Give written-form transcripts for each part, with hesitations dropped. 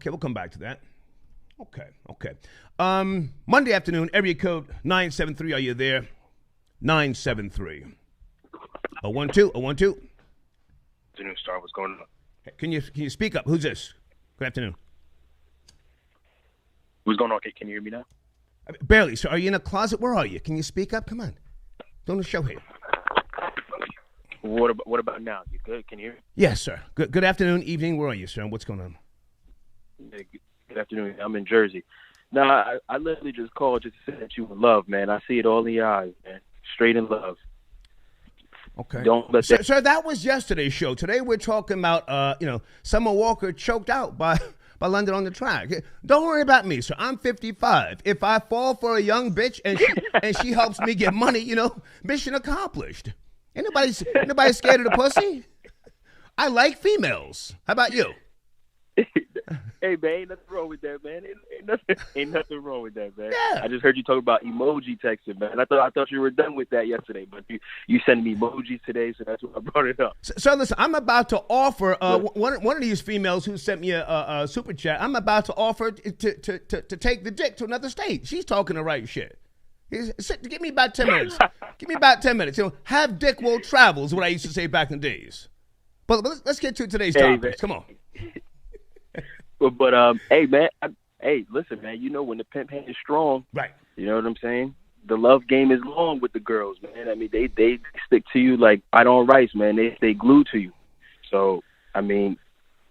Okay, we'll come back to that. Okay. Monday afternoon, area code 973. Are you there? 973. 012. Afternoon, Star. What's going on? Can you speak up? Who's this? Good afternoon. What's going on? Can you hear me now? Barely. So are you in a closet? Where are you? Can you speak up? Come on. Doing a show here. What about now? You good? Can you hear me? Yes, sir. Good afternoon, evening. Where are you, sir? What's going on? Good afternoon. I'm in Jersey. No, I literally just called just to say that you in love, man. I see it all in your eyes, man. Straight in love. Okay. Don't let that... Sir, that was yesterday's show. Today we're talking about, Summer Walker choked out by London on the Track. Don't worry about me, sir. I'm 55. If I fall for a young bitch and she helps me get money, mission accomplished. Ain't nobody scared of the pussy. I like females. How about you? Hey, man, ain't nothing wrong with that, man. Ain't nothing wrong with that, man. Yeah. I just heard you talk about emoji texting, man. I thought you were done with that yesterday, but you sent me emojis today, so that's why I brought it up. So listen, I'm about to offer one of these females who sent me a super chat. I'm about to offer to take the dick to another state. She's talking the right shit. Give me about 10 minutes. Give me about 10 minutes. Have dick will travel is what I used to say back in the days. But let's get to today's topics. Come on. But hey, man. Hey, listen, man. When the pimp hand is strong, right? You know what I'm saying? The love game is long with the girls, man. I mean, they stick to you like white on rice, man. They stay glued to you. So, I mean,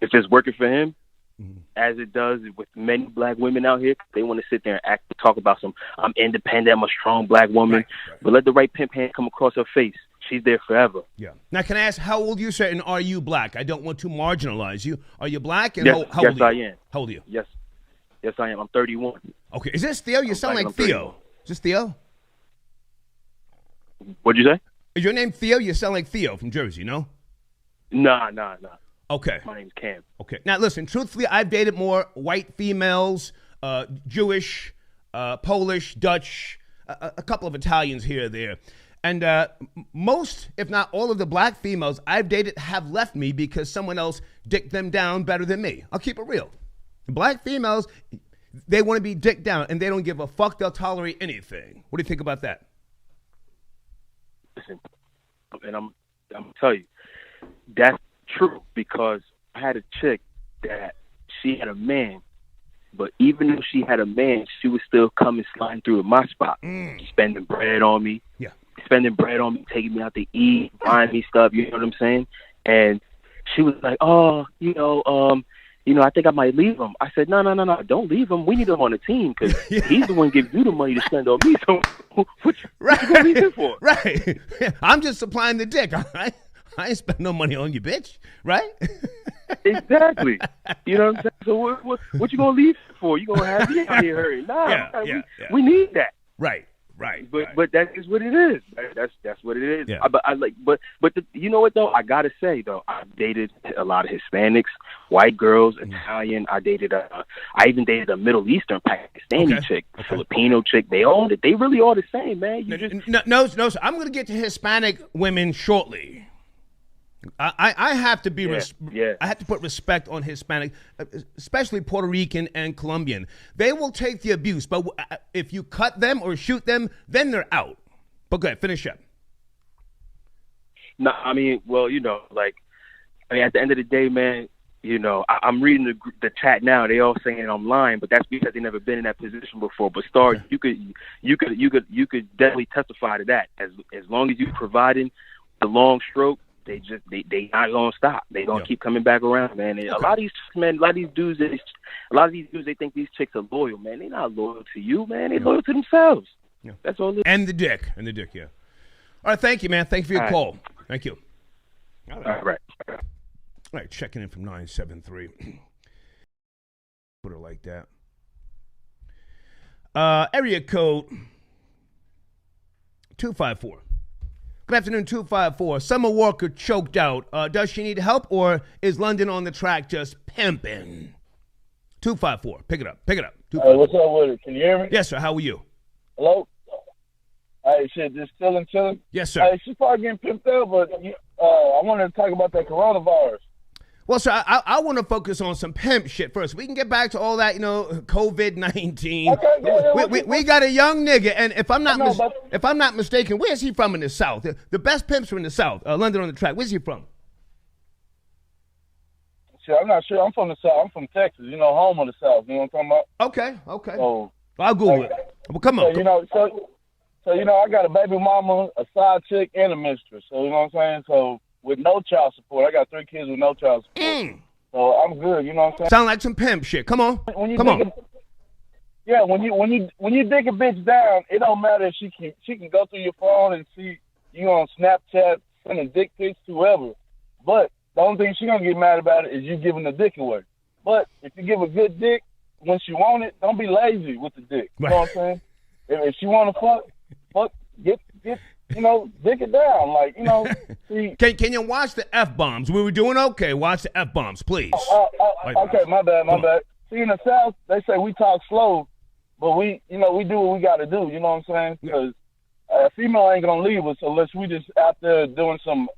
if it's working for him, as it does with many black women out here, they want to sit there and talk about I'm independent, I'm a strong black woman. Right. But let the right pimp hand come across her face. She's there forever. Yeah. Now, can I ask how old you, sir, and are you black? I don't want to marginalize you. Are you black? And yes, how old I are you? am. How old are you? Yes, I am. I'm 31. Okay. Is this Theo? You sound like Theo. Is this Theo? What'd you say? Is your name Theo? You sound like Theo from Jersey, no? Nah. Okay. My name's Cam. Okay. Now, listen, truthfully, I've dated more white females, Jewish, Polish, Dutch, a couple of Italians here or there. And most, if not all of the black females I've dated have left me because someone else dicked them down better than me. I'll keep it real. Black females, they want to be dicked down, and they don't give a fuck. They'll tolerate anything. What do you think about that? Listen, and I'm going to tell you, that's true because I had a chick that she had a man, but even though she had a man, she was still coming sliding through at my spot, spending bread on me. Yeah. Spending bread on me, taking me out to eat, buying me stuff, you know what I'm saying? And she was like, I think I might leave him. I said, no, don't leave him. We need him on the team because he's the one giving you the money to spend on me. So what you going to leave him for? Right. I'm just supplying the dick, all right? I ain't spending no money on you, bitch, right? Exactly. You know what I'm saying? So what you going to leave him for? You going to have me out here hurting? We need that. Right. But that is what it is. That's what it is. Yeah. You know what though? I gotta say though, I dated a lot of Hispanics, white girls, Italian. I even dated a Middle Eastern Pakistani chick, a Filipino chick. They really all the same, man. No, sir. I'm gonna get to Hispanic women shortly. I have to be I have to put respect on Hispanic, especially Puerto Rican and Colombian. They will take the abuse, but if you cut them or shoot them, then they're out. But go ahead, finish up. No, I mean, well, at the end of the day, man, I'm reading the chat now. They all saying I'm lying, but that's because they never been in that position before. But Star, you could definitely testify to that. As long as you're providing the long stroke. They not gonna stop. They gonna keep coming back around, man. And a lot of these dudes, they think these chicks are loyal, man. They not loyal to you, man. They loyal to themselves. Yeah. That's all. And the dick, yeah. All right, thank you, man. Thank you for your call. Thank you. All right. All right, checking in from 973. Put it like that. Area code 254. Good afternoon, 254. Summer Walker choked out. Does she need help, or is London on the Track just pimping? 254. Pick it up. What's up with it? Can you hear me? Yes, sir. How are you? Hello? Hey, shit, just chilling? Yes, sir. Hey, she's probably getting pimped out, but I wanted to talk about that coronavirus. Well, sir, I want to focus on some pimp shit first. We can get back to all that, COVID-19. Okay, we got a young nigga, and if I'm not mistaken, where's he from in the South? The best pimps are in the South. London on the Track. Where's he from? Shit, I'm not sure. I'm from the South. I'm from Texas. Home of the South. You know what I'm talking about? Okay. So, I'll Google it. Well, come on. So I got a baby mama, a side chick, and a mistress. So you know what I'm saying. So with no child support, I got 3 kids with no child support. So I'm good. You know what I'm saying. Sound like some pimp shit. Come on. Come on. When you dig a bitch down, it don't matter if she can go through your phone and see you on Snapchat sending dick pics to whoever. But the only thing she gonna get mad about it is you giving the dick away. But if you give a good dick when she want it, don't be lazy with the dick. You know what I'm saying? If she want to fuck, get dick it down. Like, see. Can you watch the F-bombs? We were doing okay. Watch the F-bombs, please. Okay, my bad. See, in the South, they say we talk slow, but we do what we got to do. You know what I'm saying? Because a female ain't going to leave us unless we just out there doing some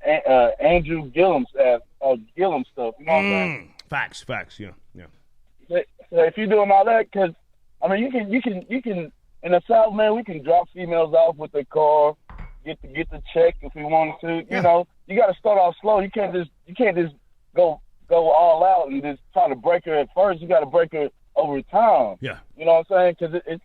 Andrew Gillum stuff. You know what I'm saying? Facts, yeah. So if you're doing all that, because, you can, in the South, man, we can drop females off with their car, get the check if we wanted to. Yeah. You got to start off slow. You can't just go all out and just try to break her at first. You got to break her over time. Yeah. You know what I'm saying? Because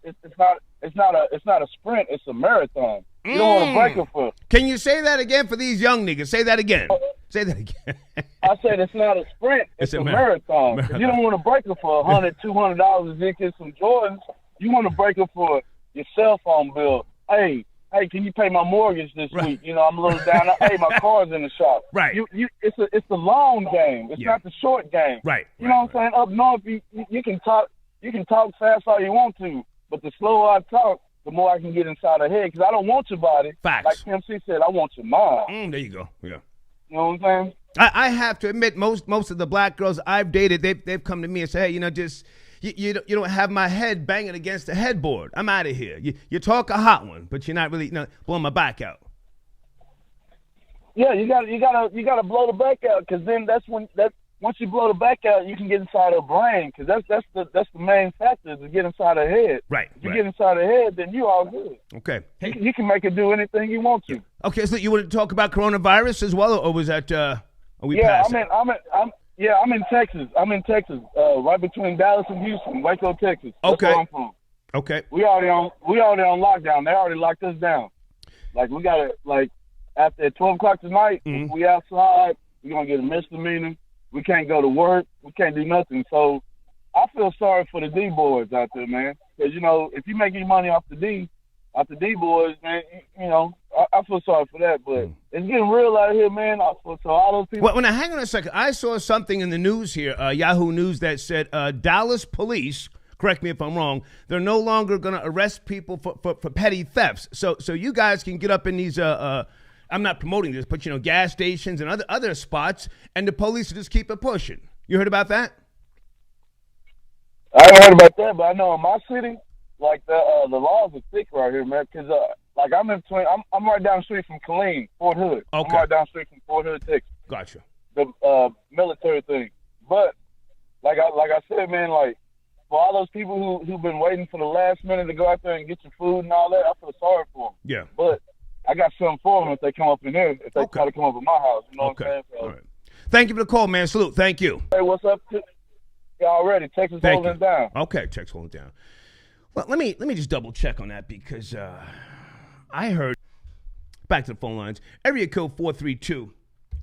it's not a sprint. It's a marathon. You don't want to break her for. Can you say that again for these young niggas? Say that again. Say that again. I said it's not a sprint. It's a marathon. You don't want to break her for $100, $200 to get some Jordans. You want to break her for your cell phone bill. Hey, can you pay my mortgage this week? I'm a little down. Hey, my car's in the shop. Right. It's the long game. It's not the short game. Right. You know what I'm saying? Up north, you can talk fast all you want to, but the slower I talk, the more I can get inside her head. Because I don't want your body. Facts. Like MC said, I want your mind. There you go. Yeah. You know what I'm saying? I have to admit, most of the black girls I've dated, they've come to me and say, hey, just. You don't have my head banging against the headboard. I'm out of here. You talk a hot one, but you're not really blowing my back out. Yeah, you gotta blow the back out, because then once you blow the back out, you can get inside her brain, because that's the main factor to get inside her head. Right. If you get inside her head, then you all good. Okay. Hey. You can make her do anything you want to. Okay, so you want to talk about coronavirus as well, or was that? Are we past that? I'm in Texas. Right between Dallas and Houston, Waco, Texas. That's where I'm from. Okay. We already on lockdown. They already locked us down. Like, we got to, after 12 o'clock tonight, if we outside, we're going to get a misdemeanor. We can't go to work. We can't do nothing. So I feel sorry for the D-boys out there, man. Because, if you make any money off the D-boys, man, I feel sorry for that. But it's getting real out here, man. So all those people. Well, now, hang on a second. I saw something in the news here, Yahoo News, that said Dallas police, correct me if I'm wrong, they're no longer going to arrest people for petty thefts. So you guys can get up in these, I'm not promoting this, but, gas stations and other spots, and the police just keep it pushing. You heard about that? I haven't heard about that, but I know in my city, the laws are thick right here, man. Because I'm in between. I'm right down the street from Killeen, Fort Hood. Okay. I'm right down the street from Fort Hood, Texas. Gotcha. The military thing, but like I said, man, for all those people who've been waiting for the last minute to go out there and get your food and all that, I feel sorry for them. Yeah. but I got something for them if they come up in there. If they try to come up in my house, you know what I'm saying? So, all right. Thank you for the call, man. Salute. Thank you. Hey, what's up? Y'all ready? Texas holding down. Okay, Texas holding down. Well, let me just double check on that, because I heard. Back to the phone lines. Area code 432.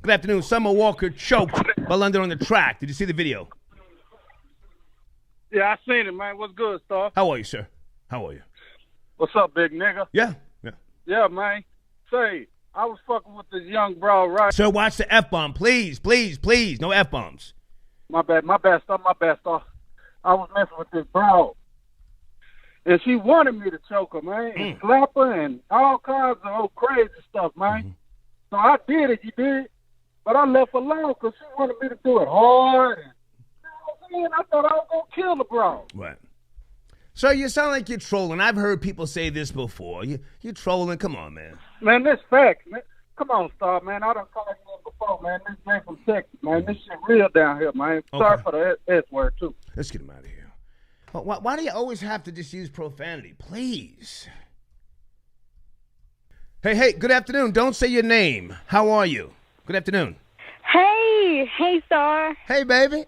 Good afternoon. Summer Walker choked by London on the Track. Did you see the video? Yeah, I seen it, man. What's good, Star? How are you, sir? How are you? What's up, big nigga? Yeah. Yeah, man. Say, I was fucking with this young bro, right? Sir, watch the F-bomb, please. No F-bombs. My bad, Star. I was messing with this bro. And she wanted me to choke her, man, and slap her and all kinds of old crazy stuff, man. So I did it, you did. But I left her alone because she wanted me to do it hard. And, I thought I was going to kill the bro. Right. So you sound like you're trolling. I've heard people say this before. You're trolling. Come on, man. Man, this facts, man. Come on, Star, man. I done called you in before. show, man. This man from Texas, man. This shit real down here, man. Sorry Okay. for the S word, too. Let's get him out of here. Why do you always have to just use profanity? Please. Hey, good afternoon. Don't say your name. How are you? Good afternoon. Hey, Star. Hey, baby.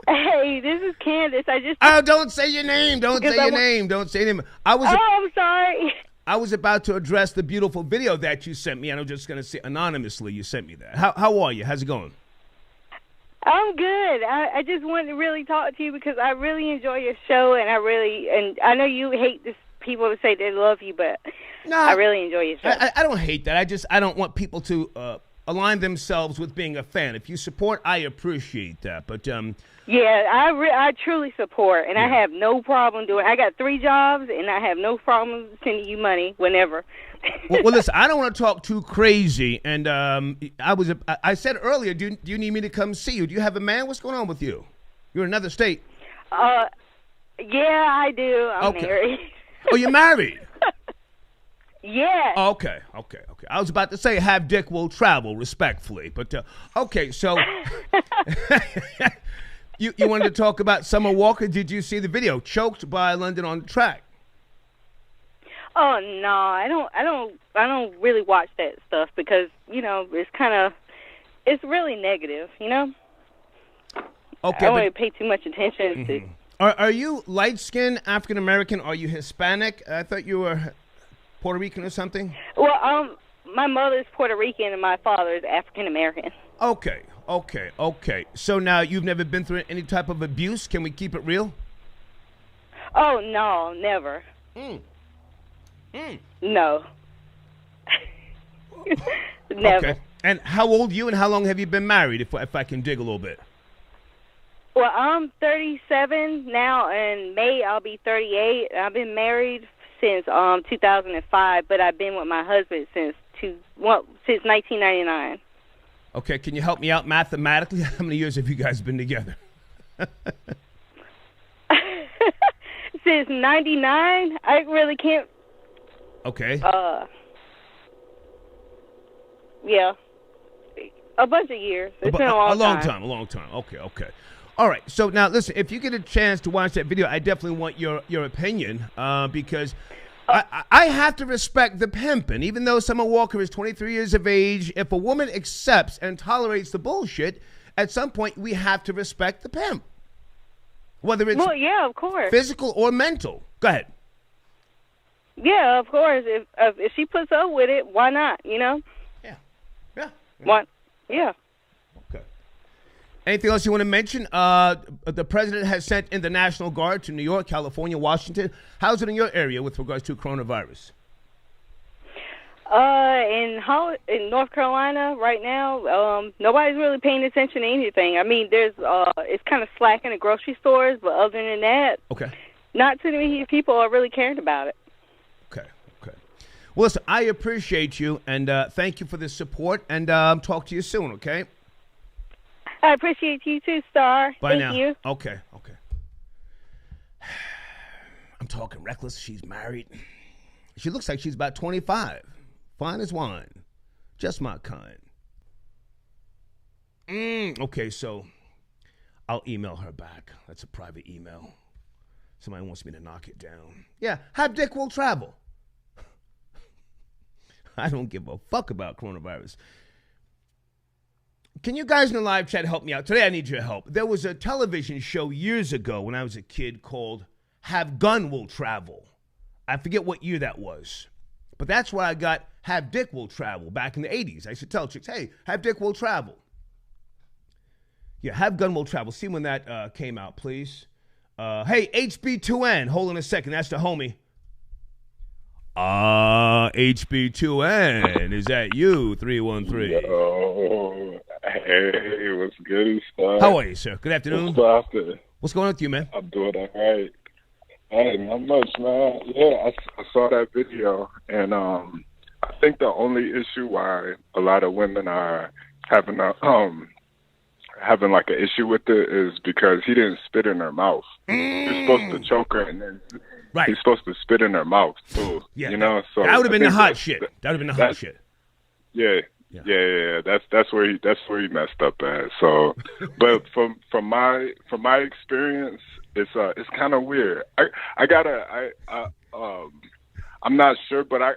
Hey, this is Candace. Oh, don't say your name. Don't say Because your name. Don't say your name. I'm sorry. I was about to address the beautiful video that you sent me, and I'm just going to say anonymously you sent me that. How are you? How's it going? I'm good. I just wanted to really talk to you because I really enjoy your show, and I know you hate people to say they love you, but I really enjoy your show. I don't hate that. I don't want people to align themselves with being a fan. If you support, I appreciate that. But yeah, I truly support, and I have no problem doing. I got 3 jobs, and I have no problem sending you money whenever. well, listen, I don't want to talk too crazy. And I said earlier, do you need me to come see you? Do you have a man? What's going on with you? You're in another state. Yeah, I do. I'm married. Oh, you're married? Yeah. Okay. I was about to say have dick will travel, respectfully. But, okay, so you wanted to talk about Summer Walker. Did you see the video? Choked by London on the track. Oh no, I don't really watch that stuff because it's really negative, Okay. I don't really pay too much attention to. Are you light skinned, African American? Are you Hispanic? I thought you were Puerto Rican or something. Well, my mother's Puerto Rican and my father is African American. Okay. So now you've never been through any type of abuse? Can we keep it real? Oh no, never. No. Never. Okay. And how old are you and how long have you been married, if I can dig a little bit? Well, I'm 37 now. In May, I'll be 38. I've been married since 2005, but I've been with my husband since 1999. Okay, can you help me out mathematically? How many years have you guys been together? Since 99, I really can't. Okay. Yeah. A bunch of years. It's been a long time. A long time. Okay. All right. So now, listen, if you get a chance to watch that video, I definitely want your opinion because I have to respect the pimping. Even though Summer Walker is 23 years of age, if a woman accepts and tolerates the bullshit, at some point we have to respect the pimp. Whether it's of course. physical or mental. Go ahead. Yeah, of course. If she puts up with it, why not? Yeah. What? Yeah. Okay. Anything else you want to mention? The president has sent in the National Guard to New York, California, Washington. How's it in your area with regards to coronavirus? In North Carolina right now, nobody's really paying attention to anything. I mean, it's kind of slack in the grocery stores, but other than that, not too many people are really caring about it. Okay. Well, listen, I appreciate you, and thank you for the support, and talk to you soon, okay? I appreciate you too, Star. Bye Thank now. you. Okay. I'm talking reckless. She's married. She looks like she's about 25. Fine as wine. Just my kind. Okay, so I'll email her back. That's a private email. Somebody wants me to knock it down. Yeah, have dick will travel. I don't give a fuck about coronavirus. Can you guys in the live chat help me out? Today I need your help. There was a television show years ago when I was a kid called Have Gun Will Travel. I forget what year that was. But that's where I got Have Dick Will Travel back in the 80s. I used to tell chicks, hey, Have Dick Will Travel. Yeah, Have Gun Will Travel. See when that came out, please. Hey, HB2N. Hold on a second. That's the homie. HB2N. Is that you? 313. Yo, hey, what's good, stuff? How are you, sir? Good afternoon. What's going on with you, man? I'm doing all right. Hey, not much, man. Yeah, I saw that video, and I think the only issue why a lot of women are having like an issue with it is because he didn't spit in her mouth. You're supposed to choke her, and then he's supposed to spit in her mouth too. Yeah, you know. So that would have been the hot shit. That would have been the hot shit. Yeah, Yeah. That's where he messed up at. So, but from my experience, it's kind of weird. I'm not sure, but I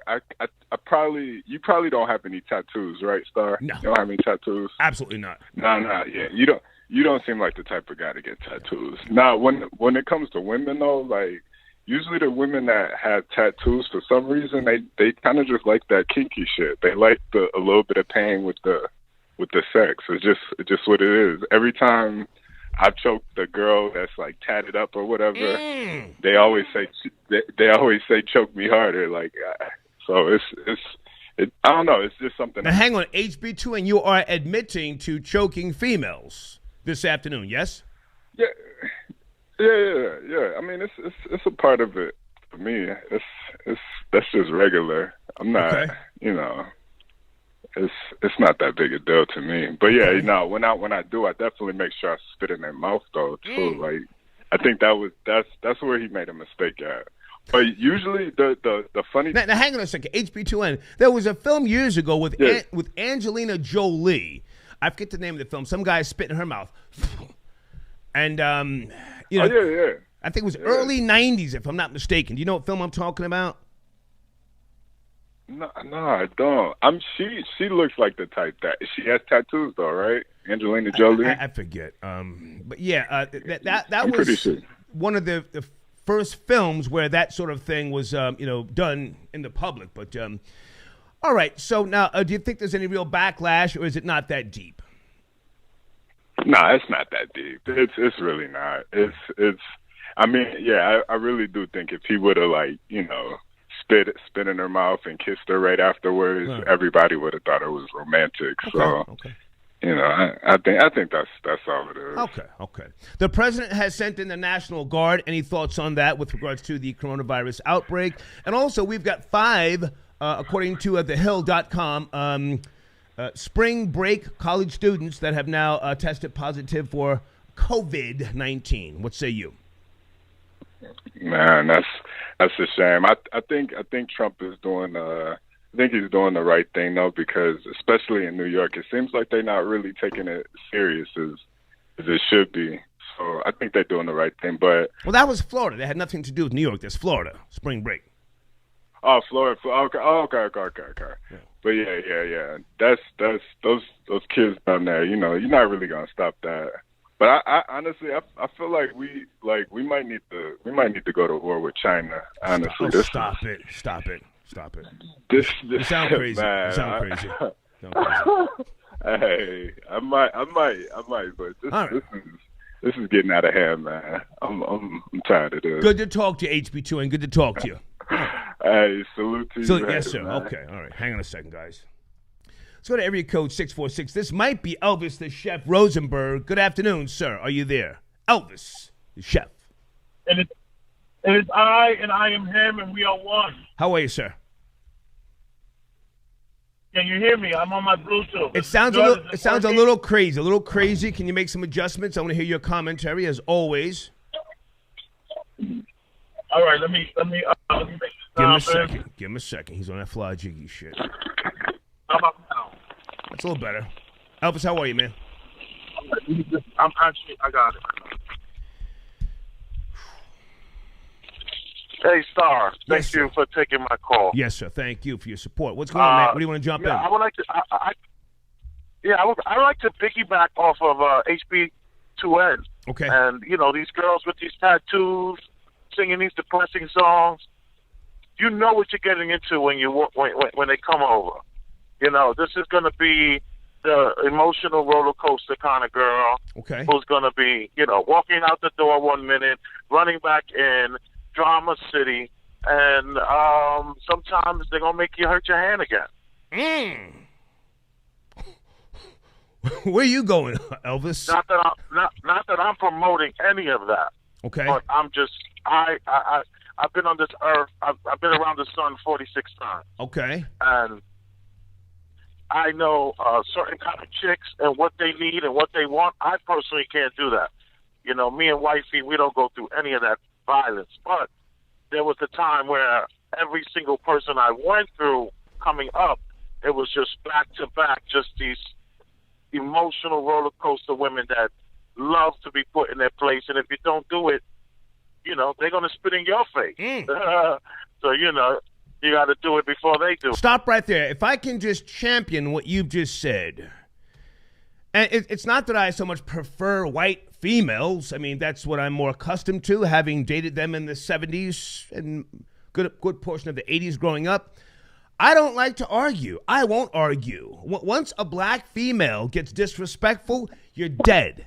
you probably don't have any tattoos, right, Star? No. You don't have any tattoos? Absolutely not. No, yeah. You don't seem like the type of guy to get tattoos. Now, when it comes to women though, like usually the women that have tattoos, for some reason they kind of just like that kinky shit. They like a little bit of pain with the sex. It's just what it is. Every time I've choked a girl that's like tatted up or whatever, they always say choke me harder. Like, so I don't know. It's just something. Now, hang on, HB2, and you are admitting to choking females this afternoon, yes? Yeah. I mean, it's a part of it for me. That's just regular. I'm not, it's not that big a deal to me. But yeah, when I do, I definitely make sure I spit in their mouth though too. Like, I think that's where he made a mistake at. But usually the funny. Now hang on a second, HB2N. There was a film years ago with Angelina Jolie. I forget the name of the film. Some guy spit in her mouth, and I think it was early '90s, if I'm not mistaken. Do you know what film I'm talking about? No, I don't. She looks like the type that she has tattoos though, right? Angelina Jolie. I forget. But yeah, that was one of the first films where that sort of thing was done in the public. But all right. So now, do you think there's any real backlash, or is it not that deep? No, it's not that deep. It's really not. It's. I mean, yeah, I really do think if he would have spit in her mouth and kissed her right afterwards, everybody would have thought it was romantic. Okay. I think that's all it is. Okay. The president has sent in the National Guard. Any thoughts on that with regards to the coronavirus outbreak? And also, we've got 5, according to thehill.com, spring break college students that have now tested positive for COVID-19. What say you? Man, that's a shame. I think Trump is doing. I think he's doing the right thing though, because especially in New York, it seems like they're not really taking it serious as it should be. So I think they're doing the right thing. But that was Florida. That had nothing to do with New York. That's Florida spring break. Oh, Florida. Okay. Yeah. But yeah. That's those kids down there. You're not really gonna stop that. But I honestly, I feel like we might need to go to war with China. Honestly, Stop it! This you sound crazy. Man, you sound crazy. Hey, I might, but this is getting out of hand, man. I'm tired of this. Good to talk to you, HB2, and good to talk to you. Hey, salute to you. Yes, sir. Man. Okay, all right. Hang on a second, guys. Let's go to area code 646. This might be Elvis the Chef Rosenberg. Good afternoon, sir. Are you there? Elvis the Chef. And it's I, and I am him, and we are one. How are you, sir? Can you hear me? I'm on my Bluetooth. It sounds a little crazy. Can you make some adjustments? I want to hear your commentary, as always. All right, let me make this Give him a second. He's on that fly jiggy shit. How about now? That's a little better. Elvis, how are you, man? I got it. Hey, Star. Thank you for taking my call. Yes, sir. Thank you for your support. What's going on, man? What do you want to jump in? I would like to. I would like to piggyback off of HB2N. Okay. And these girls with these tattoos, singing these depressing songs. You know what you're getting into when they come over. This is going to be the emotional roller coaster kind of girl. Okay. Who's going to be, walking out the door 1 minute, running back in, drama city, and sometimes they're going to make you hurt your hand again. Where are you going, Elvis? Not that I'm promoting any of that. Okay. But I'm just, I've been on this earth, I've been around the sun 46 times. Okay. And I know certain kind of chicks and what they need and what they want. I personally can't do that. Me and wifey, we don't go through any of that violence. But there was a time where every single person I went through coming up, it was just back to back, just these emotional roller coaster women that love to be put in their place, and if you don't do it, you know, they're going to spit in your face. So, you know, you got to do it before they do. Stop right there. If I can just champion what you've just said, and it's not that I so much prefer white females. I mean, that's what I'm more accustomed to, having dated them in the 70s and good portion of the 80s growing up. I don't like to argue. I won't argue. Once a black female gets disrespectful, you're dead.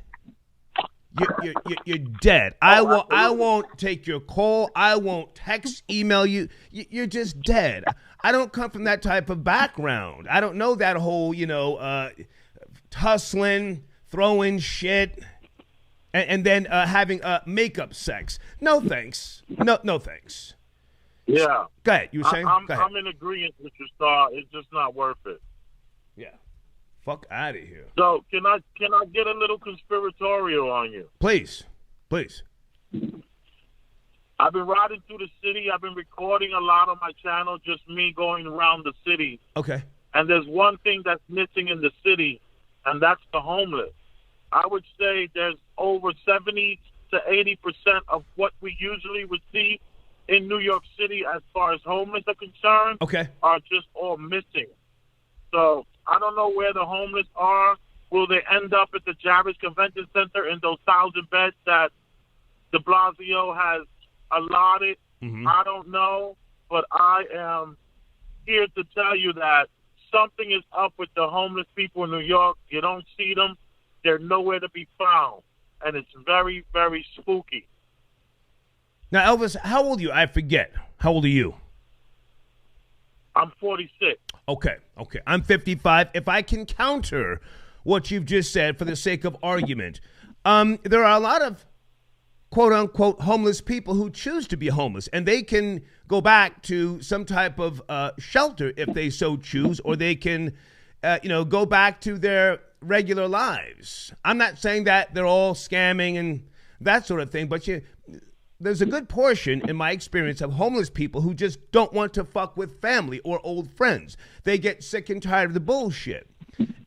You're dead. I won't take your call. I won't text, email you. You're just dead. I don't come from that type of background. I don't know that whole, tussling, throwing shit, and then having makeup sex. No thanks. No thanks. Yeah. Go ahead. You were saying? I'm Go ahead. in agreement with you, Star. It's just not worth it. Yeah. Fuck out of here. So can I get a little conspiratorial on you? Please. I've been riding through the city. I've been recording a lot on my channel, just me going around the city. Okay. And there's one thing that's missing in the city, and that's the homeless. I would say there's over 70 to 80% of what we usually would see in New York City as far as homeless are concerned, are just all missing. So I don't know where the homeless are. Will they end up at the Javits Convention Center in those 1,000 beds that de Blasio has allotted? I don't know, but I am here to tell you that something is up with the homeless people in New York. You don't see them. They're nowhere to be found, and it's very, very spooky. Now, Elvis, how old are you? I forget. How old are you? I'm 46. Okay. I'm 55. If I can counter what you've just said for the sake of argument, there are a lot of quote-unquote homeless people who choose to be homeless, and they can go back to some type of shelter if they so choose, or they can, go back to their regular lives. I'm not saying that they're all scamming and that sort of thing, but there's a good portion, in my experience, of homeless people who just don't want to fuck with family or old friends. They get sick and tired of the bullshit,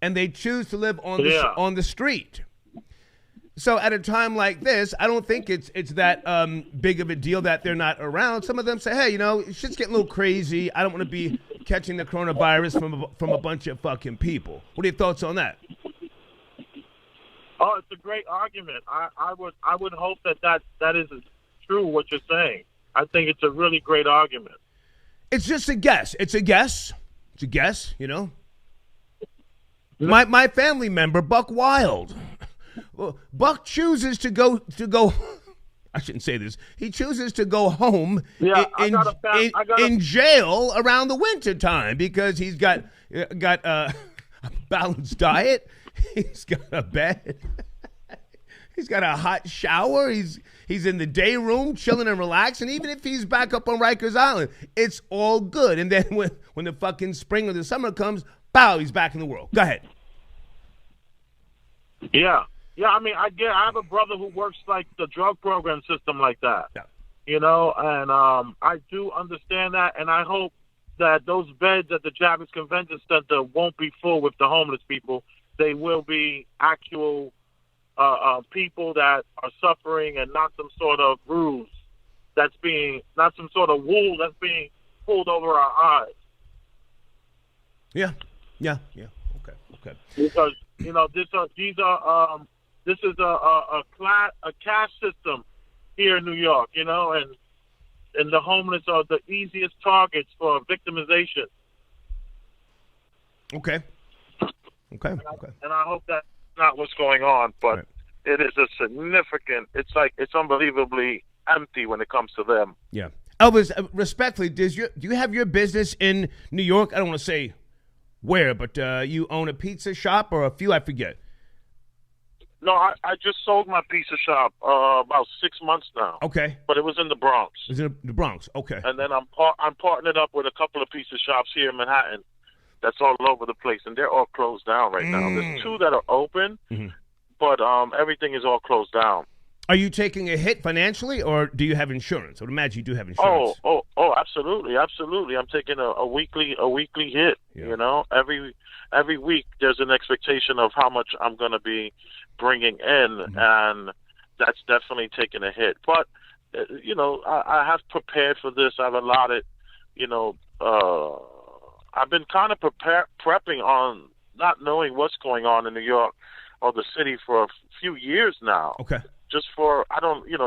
and they choose to live on the street. So at a time like this, I don't think it's that big of a deal that they're not around. Some of them say, hey, shit's getting a little crazy. I don't want to be catching the coronavirus from a bunch of fucking people. What are your thoughts on that? Oh, it's a great argument. I would hope that is true what you're saying. I think it's a really great argument. It's just a guess. It's a guess, My family member, Buck Wild. Buck chooses to go. I shouldn't say this. He chooses to go home in jail around the winter time because he's got a balanced diet. He's got a bed. He's got a hot shower. He's in the day room, chilling and relaxing. Even if he's back up on Rikers Island, it's all good. And then when the fucking spring or the summer comes, pow, he's back in the world. Go ahead. Yeah. I mean, I have a brother who works like the drug program system like that. Yeah. And I do understand that, and I hope that those beds at the Javits Convention Center won't be full with the homeless people. They will be actual people that are suffering, and not some sort of ruse not some sort of wool that's being pulled over our eyes. Yeah. Okay. Because this is a caste system here in New York, and the homeless are the easiest targets for victimization. Okay. And I hope that's not what's going on, but it is a significant. It's unbelievably empty when it comes to them. Yeah, Elvis, respectfully, do you have your business in New York? I don't want to say where, but you own a pizza shop or a few, I forget. No, I just sold my pizza shop about 6 months now. Okay. But it was in the Bronx. It was in the Bronx, okay. And then I'm partnered up with a couple of pizza shops here in Manhattan that's all over the place, and they're all closed down right now. There's two that are open, but everything is all closed down. Are you taking a hit financially, or do you have insurance? I would imagine you do have insurance. Oh, absolutely. I'm taking a weekly hit. Yeah. You know, every week there's an expectation of how much I'm going to be bringing in, and that's definitely taking a hit. But you know, I have prepared for this. I've allotted, you know, I've been kind of prepping on not knowing what's going on in New York or the city for a few years now. Okay. Just for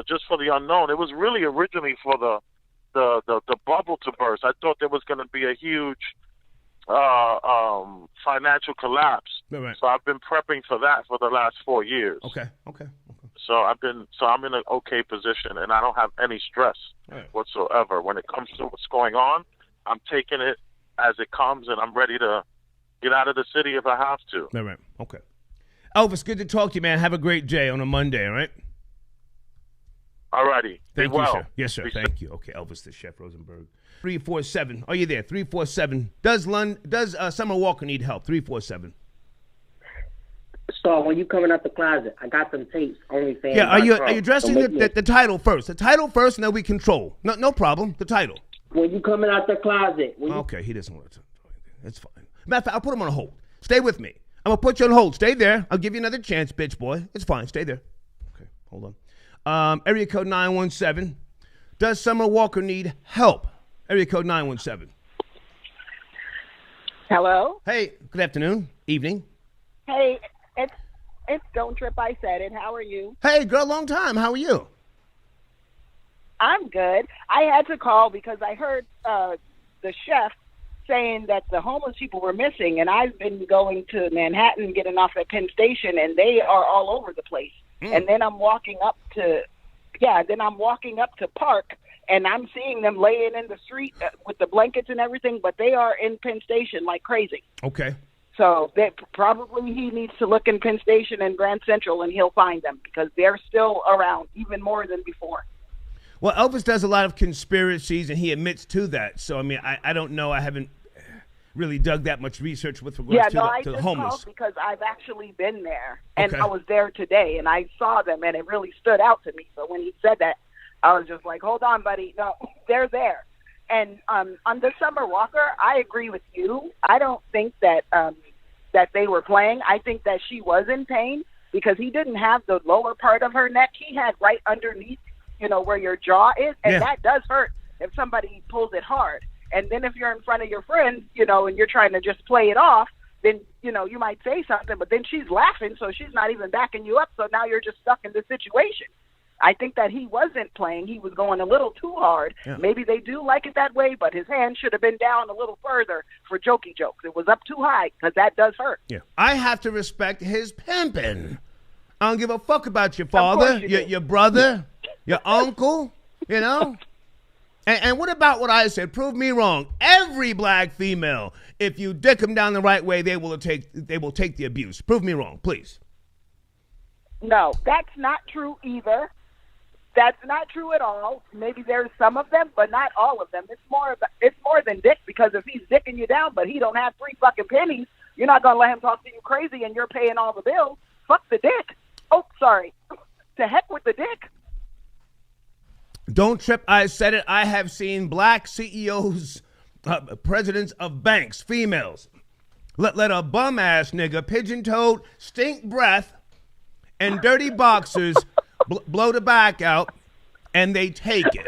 just for the unknown. It was really originally for the bubble to burst. I thought there was going to be a huge financial collapse. Right. So I've been prepping for that for the last 4 years. Okay. So I'm in an okay position, and I don't have any stress whatsoever when it comes to what's going on. I'm taking it as it comes, and I'm ready to get out of the city if I have to. Right. Okay. Elvis, good to talk to you, man. Have a great day on a Monday, all right? All righty. Thank you, sir. Yes, sir. Thank you. Okay, Elvis the Chef Rosenberg. 347. Are you there? 347. Does Summer Walker need help? 347. So when you coming out the closet, I got them tapes. OnlyFans. Yeah, are you addressing the title first? The title first, and then we control. No problem. The title. When you coming out the closet. Okay, he doesn't want to. That's fine. Matter of fact, I'll put him on hold. Stay with me. I'm going to put you on hold. Stay there. I'll give you another chance, bitch boy. It's fine. Stay there. Okay, hold on. Area code 917. Does Summer Walker need help? Area code 917. Hello? Hey, good afternoon. Evening. Hey, it's Don't Trip, I Said It. How are you? Hey, girl, long time. How are you? I'm good. I had to call because I heard the chef saying that the homeless people were missing, and I've been going to Manhattan, getting off at Penn Station, and they are all over the place. And then I'm walking up to Park, and I'm seeing them laying in the street with the blankets and everything, but they are in Penn Station like crazy. Okay. So probably he needs to look in Penn Station and Grand Central, and he'll find them because they're still around, even more than before. Well, Elvis does a lot of conspiracies, and he admits to that. So, I mean, I don't know. I haven't really dug that much research with regards to the homeless. Called because I've actually been there, and I was there today, and I saw them, and it really stood out to me. So when he said that, I was just like, hold on, buddy. No, they're there. And on the Summer Walker, I agree with you. I don't think that that they were playing. I think that she was in pain because he didn't have the lower part of her neck. He had right underneath, where your jaw is, and that does hurt if somebody pulls it hard. And then if you're in front of your friends, and you're trying to just play it off, then, you might say something, but then she's laughing, so she's not even backing you up, so now you're just stuck in this situation. I think that he wasn't playing. He was going a little too hard. Yeah. Maybe they do like it that way, but his hand should have been down a little further for jokey jokes. It was up too high because that does hurt. Yeah, I have to respect his pimping. I don't give a fuck about your father, your brother, your uncle, And what about what I said? Prove me wrong. Every black female, if you dick them down the right way, they will take the abuse. Prove me wrong, please. No, that's not true either. That's not true at all. Maybe there's some of them, but not all of them. It's more than dick, because if he's dicking you down, but he don't have 3 fucking pennies, you're not gonna let him talk to you crazy, and you're paying all the bills. Fuck the dick. Oh, sorry. To heck with the dick. Don't trip. I said it. I have seen black CEOs, presidents of banks, females, let a bum ass nigga, pigeon-toed, stink breath, and dirty boxers blow the back out, and they take it.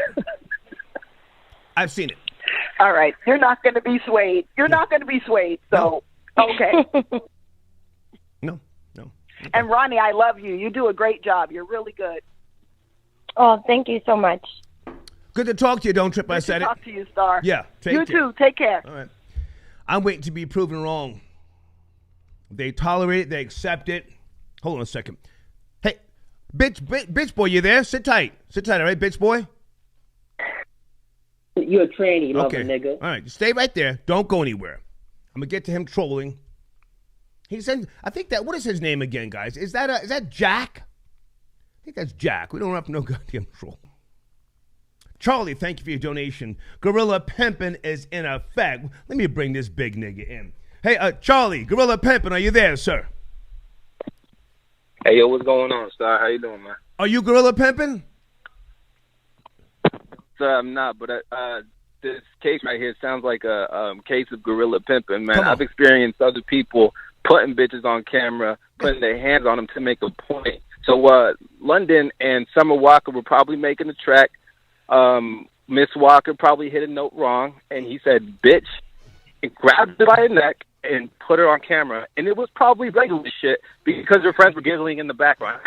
I've seen it. All right. You're not going to be swayed. You're not going to be swayed. So, okay. No. Okay. And Ronnie, I love you. You do a great job. You're really good. Oh, thank you so much. Good to talk to you, Don't Trip. I said it. Good to talk to you, Star. Yeah. You too. Take care. All right. I'm waiting to be proven wrong. They tolerate it. They accept it. Hold on a second. Hey, bitch boy, you there? Sit tight. All right, bitch boy? You're a tranny, lover, nigga. All right. Stay right there. Don't go anywhere. I'm going to get to him trolling. He said, I think that, what is his name again, guys? Is that Jack? I think that's Jack. We don't have no goddamn troll. Charlie, thank you for your donation. Gorilla Pimpin' is in effect. Let me bring this big nigga in. Hey, Charlie, Gorilla Pimpin', are you there, sir? Hey, yo, what's going on, Star? How you doing, man? Are you gorilla pimping? Sir, I'm not, but this case right here sounds like a case of gorilla pimping, man. I've experienced other people putting bitches on camera, putting their hands on them to make a point. So London and Summer Walker were probably making the track. Miss Walker probably hit a note wrong, and he said, bitch, and grabbed her by the neck and put her on camera. And it was probably regular shit because her friends were giggling in the background.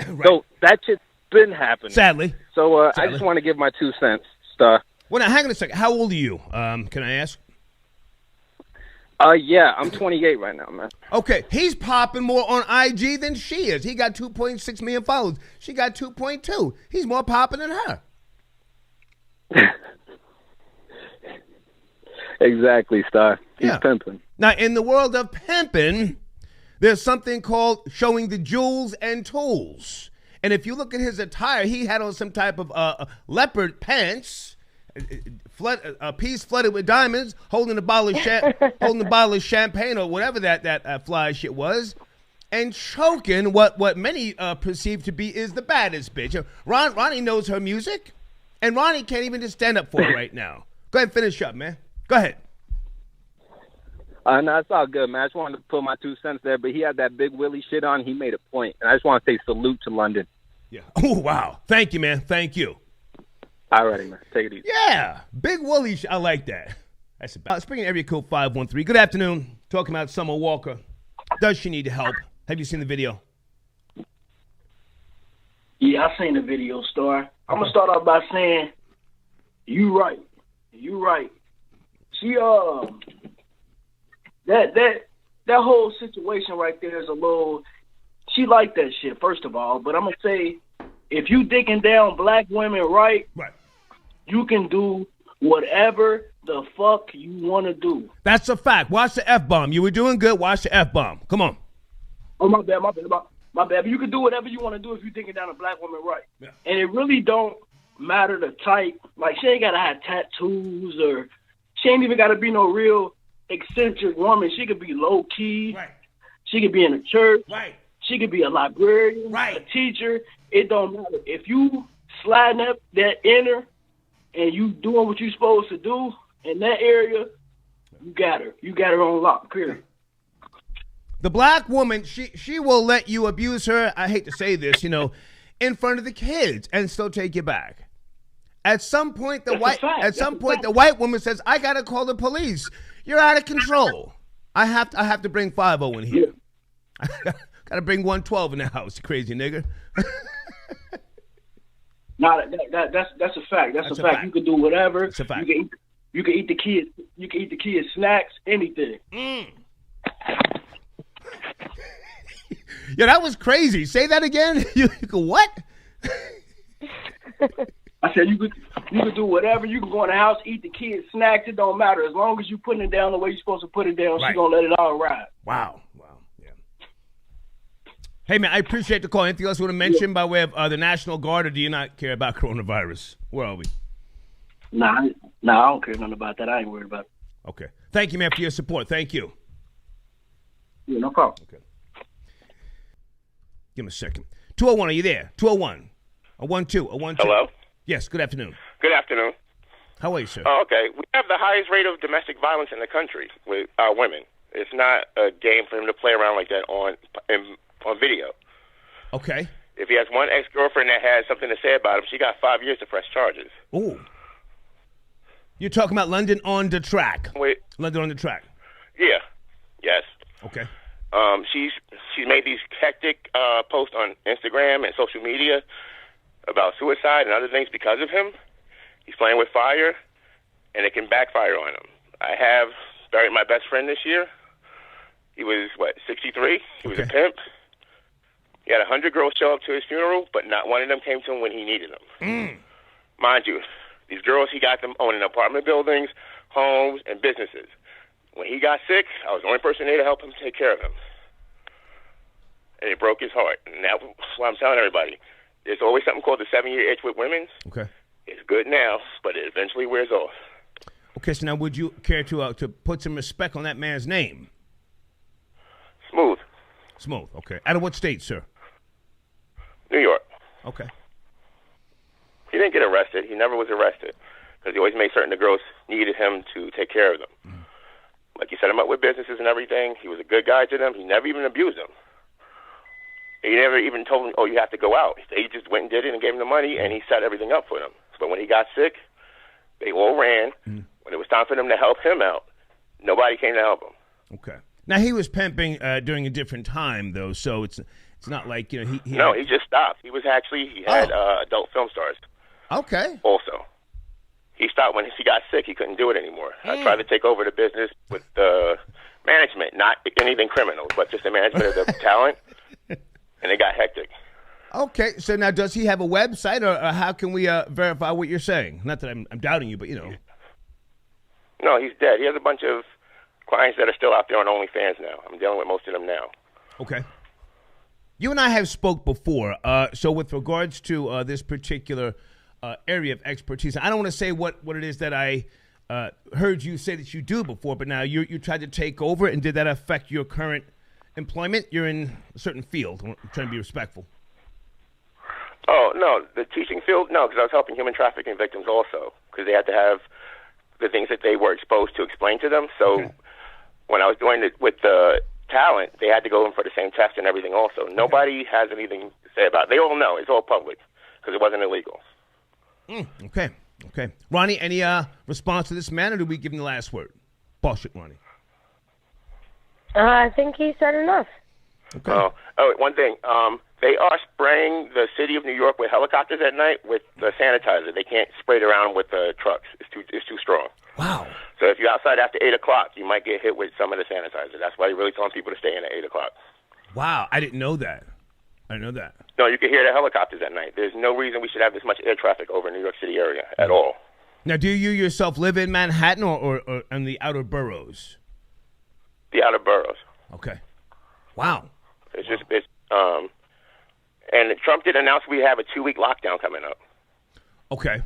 Right. So that shit's been happening. Sadly. So I just want to give my 2 cents, Star. Well, now, hang on a second. How old are you? Can I ask? Yeah, I'm 28 right now, man. Okay, he's popping more on IG than she is. He got 2.6 million followers. She got 2.2. He's more popping than her. Exactly, Star. He's pimping. Now, in the world of pimping, there's something called showing the jewels and tools. And if you look at his attire, he had on some type of leopard pants, a piece flooded with diamonds, holding a bottle of champagne or whatever that fly shit was, and choking what many perceive to be is the baddest bitch. Ronnie knows her music, and Ronnie can't even just stand up for it right now. Go ahead and finish up, man. Go ahead. No, it's all good, man. I just wanted to put my 2 cents there, but he had that Big Willie shit on. He made a point, and I just want to say salute to London. Yeah. Oh, wow. Thank you, man. Thank you. All righty, man. Take it easy. Yeah. Big Willie. I like that. That's about. Speaking of area code 513. Good afternoon. Talking about Summer Walker. Does she need help? Have you seen the video? Yeah, I seen the video, Star. I'm going to start off by saying, you right. You right. She, that whole situation right there is a little, she like that shit, first of all. But I'm going to say, if you dicking down black women right, you can do whatever the fuck you want to do. That's a fact. Watch the F-bomb. You were doing good. Watch the F-bomb. Come on. Oh, my bad. But you can do whatever you want to do if you dicking down a black woman right. Yeah. And it really don't matter the type. Like, she ain't got to have tattoos or she ain't even got to be no real eccentric woman. She could be low-key. Right. She could be in a church. Right. She could be a librarian, a teacher. It don't matter. If you sliding up that inner and you doing what you supposed to do in that area, you got her. You got her on lock, period. The black woman, she will let you abuse her, I hate to say this, in front of the kids and still take you back. At some point, the white woman says, I got to call the police. You're out of control. I have to bring 5-0 in here. Yeah. Got to bring 112 in the house, you crazy nigga. No, that's a fact. That's a fact. You can do whatever. That's a fact. You can eat the kids. You can eat the kids snacks, anything. Yeah, that was crazy. Say that again. You go what? I said you could do whatever. You can go in the house, eat the kids snacks. It don't matter as long as you putting it down the way you're supposed to put it down. She's gonna let it all ride. Wow. Yeah. Hey man, I appreciate the call. Anything else you want to mention by way of the National Guard, or do you not care about coronavirus? Where are we? Nah, I don't care nothing about that. I ain't worried about it. Okay. Thank you, man, for your support. Thank you. Yeah, no problem. Okay. Give him a second. 201, are you there? 201. A 12. Hello? Yes, good afternoon. Good afternoon. How are you, sir? Oh, okay. We have the highest rate of domestic violence in the country with our women. It's not a game for him to play around like that on video. Okay. If he has one ex-girlfriend that has something to say about him, she got 5 years to press charges. Ooh. You're talking about London on the Track. Wait. London on the Track. Yeah. Yes. Okay. She's made these hectic posts on Instagram and social media about suicide and other things because of him. He's playing with fire, and it can backfire on him. I have buried my best friend this year. He was, 63? He was a pimp. He had 100 girls show up to his funeral, but not one of them came to him when he needed them. Mind you, these girls, he got them owning apartment buildings, homes, and businesses. When he got sick, I was the only person there to help him take care of him. And it broke his heart. And that's what I'm telling everybody. There's always something called the 7-year itch with women. Okay. It's good now, but it eventually wears off. Okay, so now would you care to put some respect on that man's name? Smooth. Smooth. Okay. Out of what state, sir? New York. Okay. He didn't get arrested. He never was arrested because he always made certain the girls needed him to take care of them. Like, he set them up with businesses and everything. He was a good guy to them. He never even abused them. He never even told them, oh, you have to go out. He just went and did it and gave them the money, and he set everything up for them. But when he got sick, they all ran. When it was time for them to help him out, nobody came to help him. Okay. Now, he was pimping during a different time, though, so it's not like, you know, No, he just stopped. He had adult film stars. Okay. Also. He stopped when he got sick. He couldn't do it anymore. I tried to take over the business with the management, not anything criminal, but just the management of the talent, and it got hectic. Okay, so now does he have a website, or how can we verify what you're saying? Not that I'm doubting you, but, you know. No, he's dead. He has a bunch of clients that are still out there on OnlyFans now. I'm dealing with most of them now. Okay. You and I have spoke before, so with regards to this particular area of expertise, I don't want to say what it is that I heard you say that you do before, but now you tried to take over, and did that affect your current employment? You're in a certain field. I'm trying to be respectful. Oh, no, the teaching field? No, because I was helping human trafficking victims also, because they had to have the things that they were exposed to explained to them. So when I was doing it with the talent, they had to go in for the same test and everything also. Nobody has anything to say about it. They all know. It's all public because it wasn't illegal. Okay. Ronnie, any response to this man, or do we give him the last word? Bullshit, Ronnie. I think he said enough. Okay. Oh, one thing. They are spraying the city of New York with helicopters at night with the sanitizer. They can't spray it around with the trucks. It's too strong. Wow. So if you're outside after 8 o'clock, you might get hit with some of the sanitizer. That's why they're really telling people to stay in at 8 o'clock. Wow, I didn't know that. No, you can hear the helicopters at night. There's no reason we should have this much air traffic over New York City area at all. Now, do you yourself live in Manhattan or in the outer boroughs? The outer boroughs. Okay. Wow. And Trump did announce we have a 2-week lockdown coming up. Okay.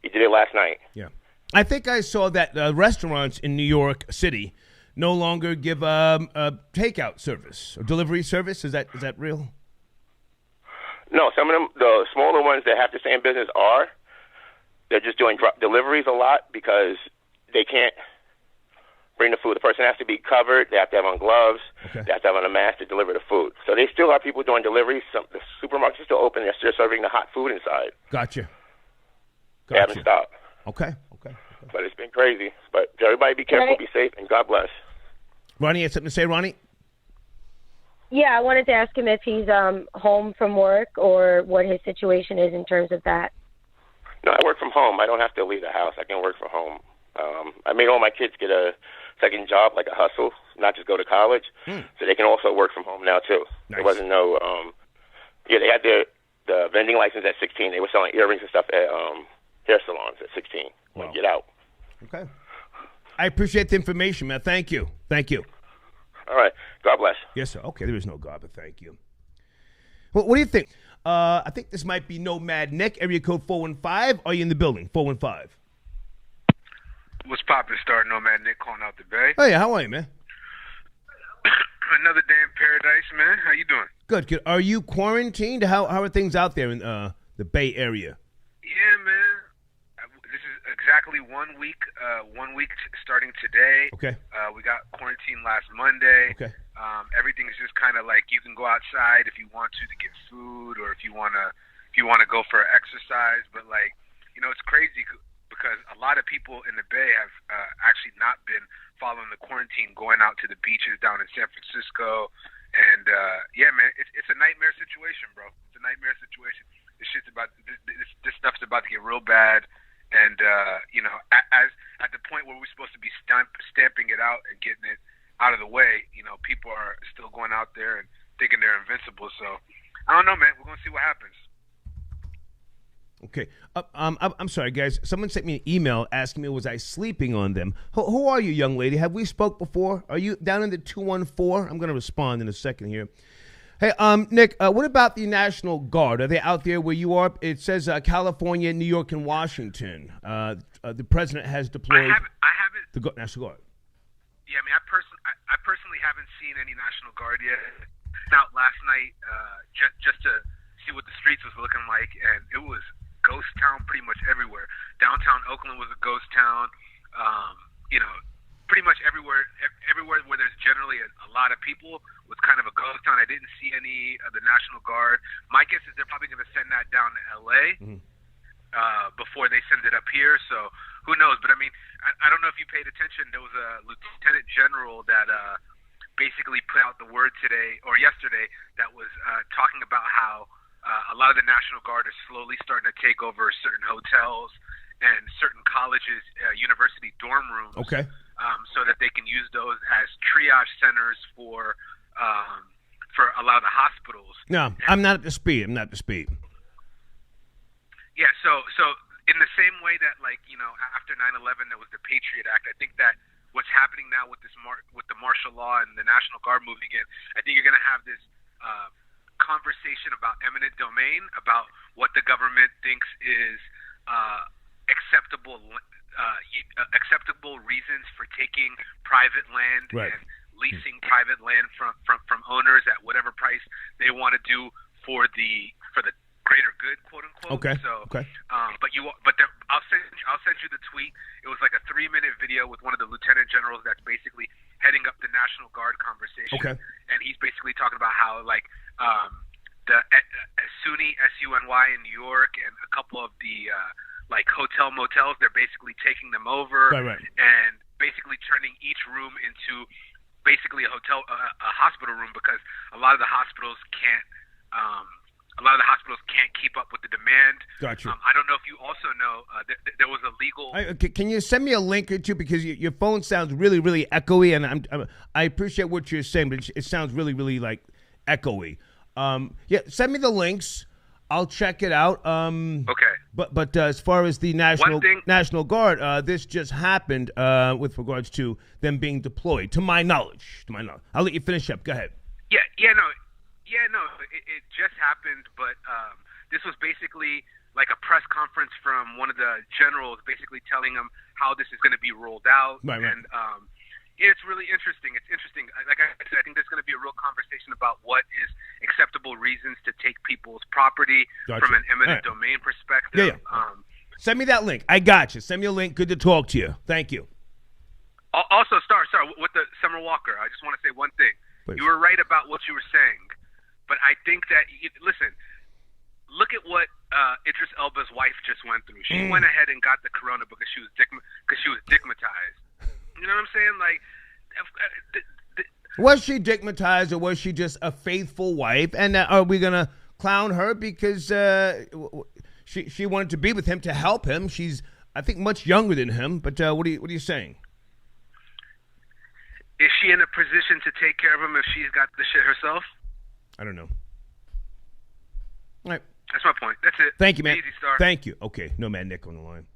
He did it last night. Yeah. I think I saw that restaurants in New York City no longer give a takeout service or delivery service. Is that real? No, some of them, the smaller ones that have to stay in business they're just doing deliveries a lot because they can't bring the food. The person has to be covered. They have to have on gloves. Okay. They have to have on a mask to deliver the food. So they still have people doing deliveries. The supermarkets are still open. They're still serving the hot food inside. Gotcha. They haven't stopped. Okay. But it's been crazy. But everybody be careful, be safe, and God bless. Ronnie, you had something to say, Ronnie? Yeah, I wanted to ask him if he's home from work or what his situation is in terms of that. No, I work from home. I don't have to leave the house. I can work from home. I made all my kids get a second job, like a hustle, not just go to college. So they can also work from home now, too. Nice. There wasn't no they had the vending license at 16. They were selling earrings and stuff at hair salons at 16. Wow. Get out. Okay. I appreciate the information, man. Thank you. All right. God bless. Yes, sir. Okay, there is no God, but thank you. Well, what do you think? I think this might be Nomad Nick, area code 415. Are you in the building? 415. What's poppin', Star? Nomad Nick calling out the Bay. Oh, yeah. How are you, man? Another day in paradise, man. How you doing? Good. Are you quarantined? How are things out there in the Bay Area? Yeah, man. This is exactly 1 week. 1 week starting today. Okay. We got quarantine last Monday. Okay. Everything's just kind of like you can go outside if you want to get food, or if you want to go for exercise. But like, it's crazy because a lot of people in the Bay have actually not been following the quarantine, going out to the beaches down in San Francisco. And yeah, man, it's a nightmare situation, bro. It's a nightmare situation. This stuff's about to get real bad. And as at the point where we're supposed to be stamping it out and getting it out of the way, people are still going out there and thinking they're invincible. So I don't know, man. We're gonna see what happens. Okay. I'm sorry, guys. Someone sent me an email asking me was I sleeping on them. Who are you, young lady? Have we spoke before? Are you down in the 214? I'm going to respond in a second here. Hey, Nick, what about the National Guard? Are they out there where you are? It says California, New York, and Washington. The president has deployed I haven't. the National Guard. Yeah, I mean, I personally haven't haven't seen any National Guard yet. Out last night just to see what the streets was looking like, and it was ghost town pretty much everywhere. Downtown Oakland was a ghost town. Pretty much everywhere where there's generally a lot of people was kind of a ghost town. I didn't see any of the National Guard. My guess is they're probably going to send that down to L.A. Before they send it up here. So who knows? But I mean, I don't know if you paid attention. There was a lieutenant general that basically put out the word today or yesterday that was talking about how a lot of the National Guard is slowly starting to take over certain hotels and certain colleges, university dorm rooms. Okay. So that they can use those as triage centers for a lot of the hospitals. No, I'm not at the speed. Yeah, so in the same way that, like, after 9/11 there was the Patriot Act, I think that what's happening now with this with the martial law and the National Guard moving in, I think you're going to have this conversation about eminent domain, about what the government thinks is acceptable reasons for taking private land right. and leasing private land from owners at whatever price they want to do for the greater good, quote unquote. Okay. So, okay. I'll send you the tweet. It was like a 3-minute video with one of the lieutenant generals that's basically heading up the National Guard conversation. Okay. And he's basically talking about how the SUNY in New York and a couple of the hotel motels, they're basically taking them over right. and basically turning each room into basically a hospital room, because a lot of the hospitals can't keep up with the demand. Gotcha. I don't know if you also know there was a legal. Can you send me a link or two, because your phone sounds really, really echoey, and I appreciate what you're saying, but it sounds really, really like echoey. Send me the links. I'll check it out. Okay. But as far as the National Guard, this just happened with regards to them being deployed. To my knowledge. I'll let you finish up. Go ahead. No. It just happened, but this was basically like a press conference from one of the generals, basically telling them how this is going to be rolled out. Right. And it's really interesting. It's interesting. Like I said, I think there's going to be a real conversation about what is acceptable reasons to take people's property from an eminent domain perspective. Yeah. Send me that link. I got you. Send me a link. Good to talk to you. Thank you. Also, Star, with the Summer Walker, I just want to say one thing. Please. You were right about what you were saying, but I think that listen. Look at what Idris Elba's wife just went through. She went ahead and got the corona because she was stigmatized. You know what I'm saying? Like, was she stigmatized, or was she just a faithful wife? And are we gonna clown her because she wanted to be with him to help him? She's, I think, much younger than him. But what are you saying? Is she in a position to take care of him if she's got the shit herself? I don't know. All right. That's my point. That's it. Thank you, man. Easy, Star. Thank you. Okay. Nomad Nick on the line.